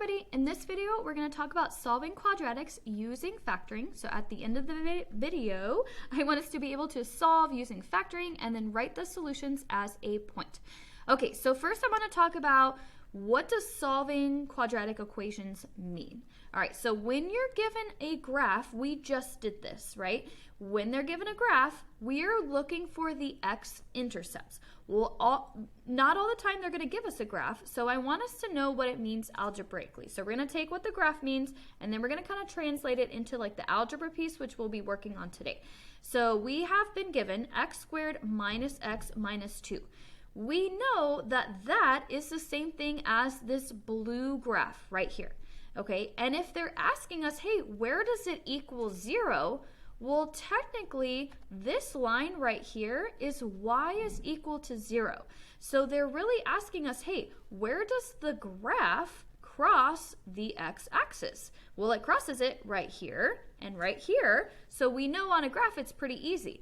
everybody, in this video we're going to talk about solving quadratics using factoring. So at the end of the video, I want us to be able to solve using factoring and then write the solutions as a point. Okay, so first I want to talk about what does solving quadratic equations mean? All right, so when you're given a graph, we just did this, right? When they're given a graph, we are looking for the x-intercepts. Well, not all the time they're going to give us a graph, so I want us to know what it means algebraically. So we're going to take what the graph means, and then we're going to kind of translate it into like the algebra piece, which we'll be working on today. So we have been given x squared minus x minus 2. We know that that is the same thing as this blue graph right here, okay? And if they're asking us, hey, where does it equal 0? Well, technically, this line right here is y is equal to 0. So they're really asking us, hey, where does the graph cross the x-axis? Well, it crosses it right here and right here. So we know on a graph it's pretty easy.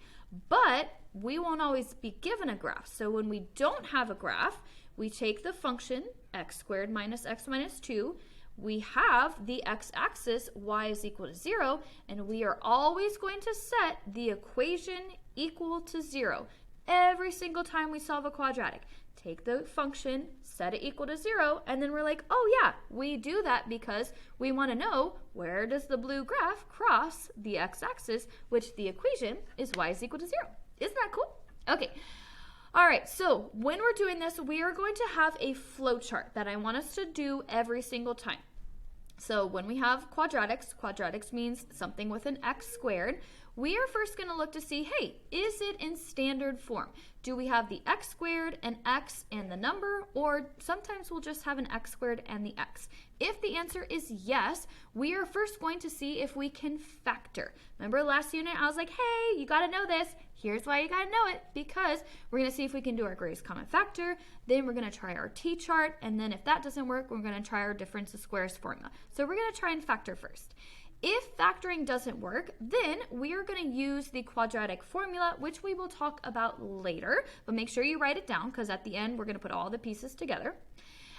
But we won't always be given a graph. So when we don't have a graph, we take the function x squared minus x minus 2. We have the x-axis, y is equal to 0, and we are always going to set the equation equal to 0 every single time we solve a quadratic. Take the function, set it equal to 0, and then we're like, oh yeah, we do that because we want to know where does the blue graph cross the x-axis, which the equation is y is equal to 0. Isn't that cool? Okay. All right, so when we're doing this, we are going to have a flow chart that I want us to do every single time. So when we have quadratics, quadratics means something with an x squared, we are first going to look to see, hey, is it in standard form? Do we have the x squared, an x, and the number, or sometimes we'll just have an x squared and the x? If the answer is yes, we are first going to see if we can factor. Remember last unit, I was like, hey, you got to know this. Here's why you got to know it, because we're going to see if we can do our greatest common factor, then we're going to try our t-chart, and then if that doesn't work, we're going to try our difference of squares formula. So we're going to try and factor first. If factoring doesn't work, then we are going to use the quadratic formula, which we will talk about later, but make sure you write it down because at the end we're going to put all the pieces together.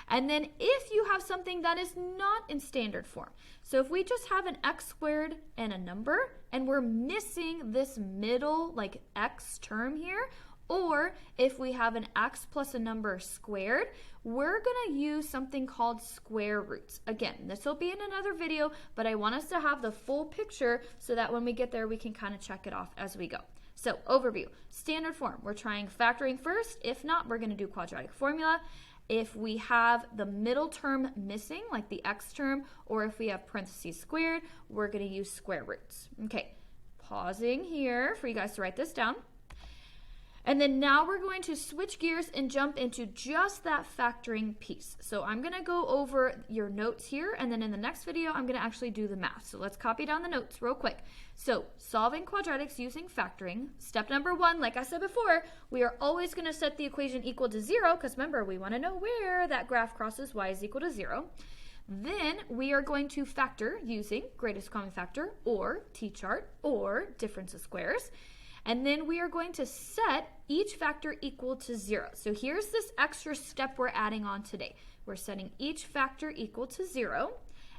And then if you have something that is not in standard form, so if we just have an x squared and a number and we're missing this middle like x term here, or if we have an x plus a number squared, we're going to use something called square roots. Again, this will be in another video, but I want us to have the full picture so that when we get there, we can kind of check it off as we go. So overview, standard form, we're trying factoring first. If not, we're going to do quadratic formula. If we have the middle term missing, like the x term, or if we have parentheses squared, we're going to use square roots. Okay, pausing here for you guys to write this down. And then now we're going to switch gears and jump into just that factoring piece. So I'm going to go over your notes here, and then in the next video, I'm going to actually do the math. So let's copy down the notes real quick. So solving quadratics using factoring. Step number 1, like I said before, we are always going to set the equation equal to 0, because remember, we want to know where that graph crosses y is equal to 0. Then we are going to factor using greatest common factor, or t-chart, or difference of squares. And then we are going to set each factor equal to 0. So here's this extra step we're adding on today. We're setting each factor equal to 0.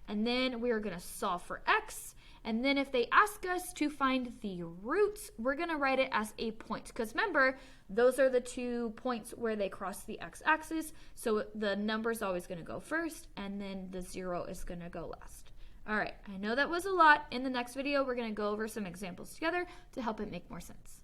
And then we are going to solve for x. And then if they ask us to find the roots, we're going to write it as a point. Because remember, those are the 2 points where they cross the x-axis. So the number is always going to go first, and then the 0 is going to go last. All right, I know that was a lot. In the next video, we're going to go over some examples together to help it make more sense.